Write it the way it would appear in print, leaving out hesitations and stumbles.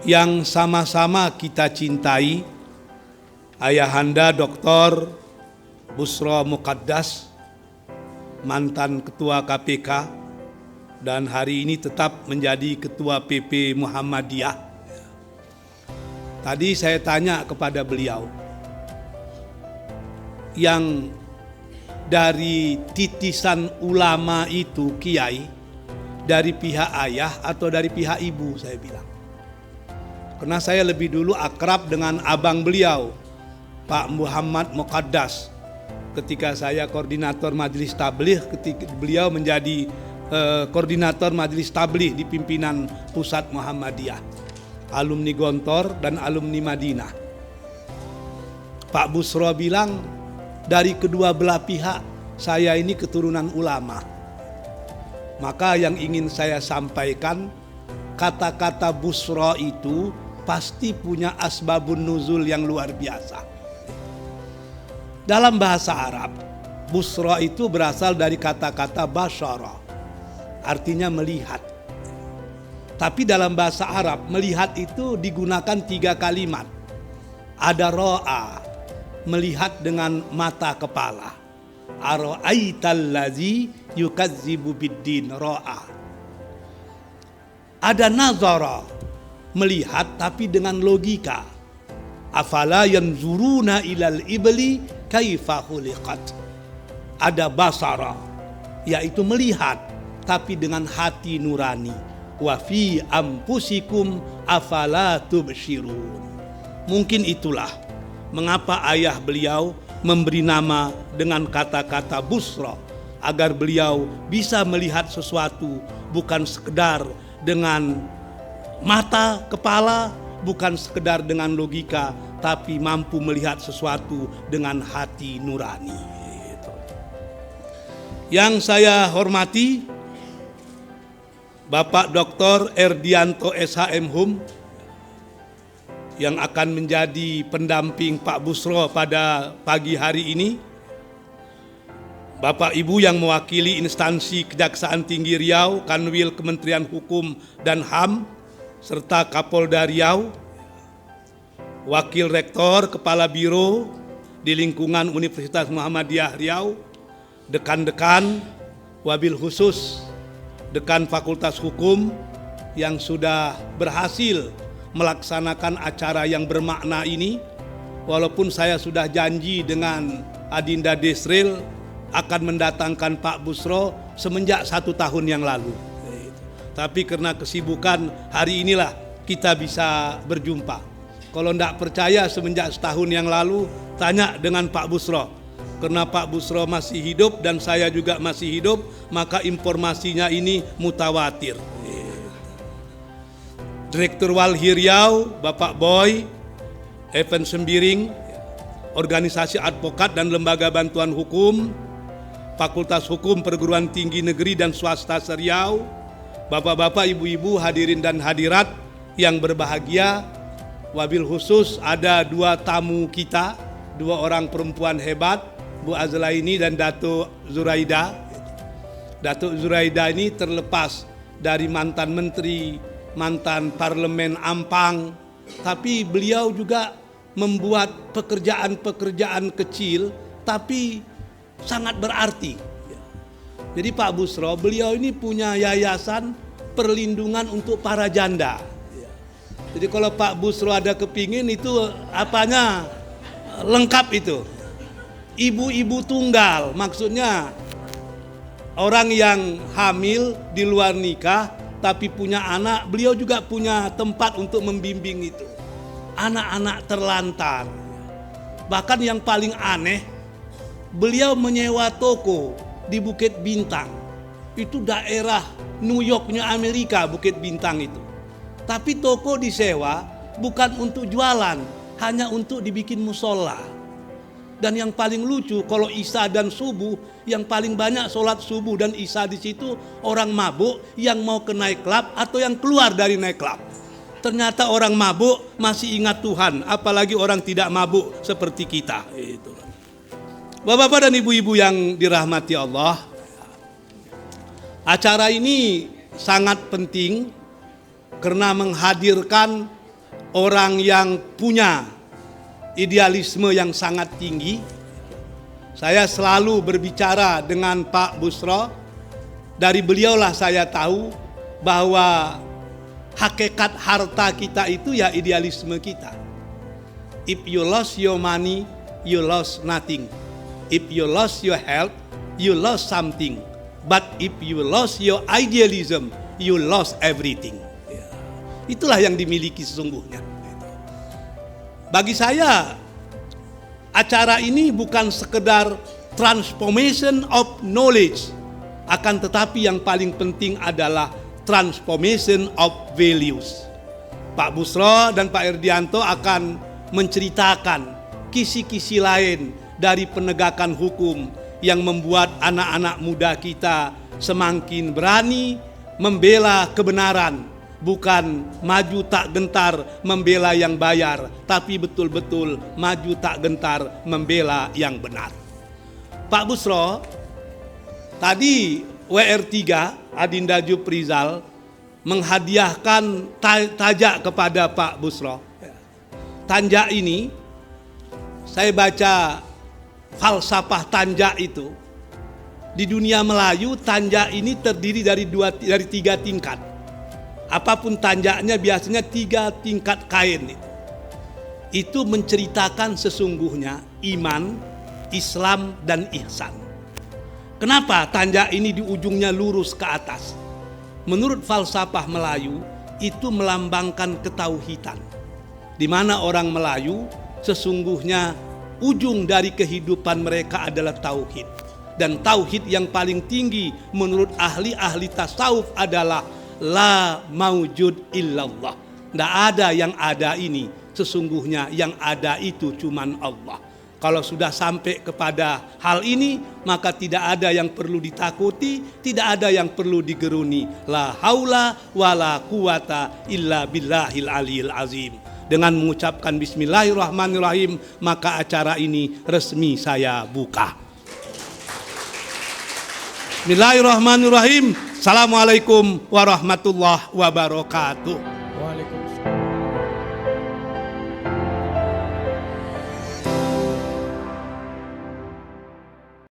yang sama-sama kita cintai, Ayahanda Dr. Busro Muqaddas, mantan Ketua KPK dan hari ini tetap menjadi Ketua PP Muhammadiyah. Tadi saya tanya kepada beliau, yang dari titisan ulama itu kiai, dari pihak ayah atau dari pihak ibu, saya bilang. Karena saya lebih dulu akrab dengan abang beliau, Pak Muhammad Muqaddas. Ketika saya koordinator majelis tabligh, ketika beliau menjadi koordinator majelis tabligh di pimpinan pusat Muhammadiyah, alumni Gontor dan alumni Madinah. Pak Busro bilang, dari kedua belah pihak saya ini keturunan ulama. Maka yang ingin saya sampaikan, kata-kata Busro itu pasti punya asbabun nuzul yang luar biasa. Dalam bahasa Arab, Busro itu berasal dari kata-kata basyara, artinya melihat. Tapi dalam bahasa Arab, melihat itu digunakan 3 kalimat. Ada ro'a, melihat dengan mata kepala. Ara'aitallazi yukazzibu biddin, ro'a. Ada nazara, melihat tapi dengan logika. Afala yanzuruna ilal ibli kaifa khuliqat. Ada basara, yaitu melihat tapi dengan hati nurani. Wa fi ampusikum afala tubsyirun. Mungkin itulah mengapa ayah beliau memberi nama dengan kata-kata Busro, agar beliau bisa melihat sesuatu bukan sekedar dengan mata kepala, bukan sekedar dengan logika, tapi mampu melihat sesuatu dengan hati nurani. Yang saya hormati Bapak Dr. Erdianto SHM Hum, yang akan menjadi pendamping Pak Busro pada pagi hari ini. Bapak Ibu yang mewakili instansi Kejaksaan Tinggi Riau, Kanwil Kementerian Hukum dan HAM, serta Kapolda Riau, Wakil Rektor Kepala Biro di lingkungan Universitas Muhammadiyah Riau, dekan-dekan, wabil khusus Dekan Fakultas Hukum yang sudah berhasil melaksanakan acara yang bermakna ini. Walaupun saya sudah janji dengan Adinda Desril akan mendatangkan Pak Busro semenjak 1 tahun yang lalu. Tapi karena kesibukan, hari inilah kita bisa berjumpa. Kalau tidak percaya semenjak 1 tahun yang lalu, tanya dengan Pak Busro. Karena Pak Busro masih hidup dan saya juga masih hidup, maka informasinya ini mutawatir. Direktur Walhi Riau, Bapak Boy, Evan Sembiring, Organisasi Advokat dan Lembaga Bantuan Hukum, Fakultas Hukum Perguruan Tinggi Negeri dan Swasta Riau, Bapak-bapak, ibu-ibu, hadirin dan hadirat yang berbahagia, wabil khusus ada 2 tamu kita, 2 orang perempuan hebat, Bu Azlaini dan Datuk Zuraida. Datuk Zuraida ini terlepas dari mantan menteri, mantan parlemen Ampang, tapi beliau juga membuat pekerjaan-pekerjaan kecil tapi sangat berarti. Jadi Pak Busro, beliau ini punya yayasan perlindungan untuk para janda. Jadi kalau Pak Busro ada kepingin itu apanya lengkap itu. Ibu-ibu tunggal, maksudnya orang yang hamil di luar nikah tapi punya anak, beliau juga punya tempat untuk membimbing itu. Anak-anak terlantar. Bahkan yang paling aneh, beliau menyewa toko di Bukit Bintang. Itu daerah New Yorknya Amerika, Bukit Bintang itu. Tapi toko disewa bukan untuk jualan, hanya untuk dibikin musola. Dan yang paling lucu, kalau Isya dan subuh, yang paling banyak sholat subuh dan Isya di situ orang mabuk yang mau ke night club atau yang keluar dari night club. Ternyata orang mabuk masih ingat Tuhan, apalagi orang tidak mabuk seperti kita. Bapak-bapak dan ibu-ibu yang dirahmati Allah, acara ini sangat penting karena menghadirkan orang yang punya idealisme yang sangat tinggi. Saya selalu berbicara dengan Pak Busro. Dari beliaulah saya tahu bahwa hakikat harta kita itu ya idealisme kita. If you lost your money, you lost nothing. If you lost your health, you lost something. But if you lost your idealism, you lost everything. Itulah yang dimiliki sesungguhnya. Bagi saya, acara ini bukan sekedar transformation of knowledge, akan tetapi yang paling penting adalah transformation of values. Pak Busro dan Pak Erdianto akan menceritakan kisi-kisi lain dari penegakan hukum yang membuat anak-anak muda kita semakin berani membela kebenaran, bukan maju tak gentar membela yang bayar, tapi betul-betul maju tak gentar membela yang benar. Pak Busro, tadi WR3 Adinda Juprizal menghadiahkan tajak kepada Pak Busro. Tanjak ini, saya baca falsafah tanjak itu. Di dunia Melayu, tanjak ini terdiri dari 3 tingkat. Apapun tanjaknya biasanya 3 tingkat kain. Itu menceritakan sesungguhnya iman, Islam, dan ihsan. Kenapa tanjak ini di ujungnya lurus ke atas? Menurut falsafah Melayu, itu melambangkan ketauhidan. Di mana orang Melayu sesungguhnya ujung dari kehidupan mereka adalah tauhid. Dan tauhid yang paling tinggi menurut ahli-ahli tasawuf adalah la maujud illallah. Tidak ada yang ada ini, sesungguhnya yang ada itu cuman Allah. Kalau sudah sampai kepada hal ini, maka tidak ada yang perlu ditakuti, tidak ada yang perlu digeruni. La haula wala quwata illa billahil aliyil azim. Dengan mengucapkan bismillahirrahmanirrahim, maka acara ini resmi saya buka. Bismillahirrahmanirrahim. Assalamualaikum warahmatullahi wabarakatuh.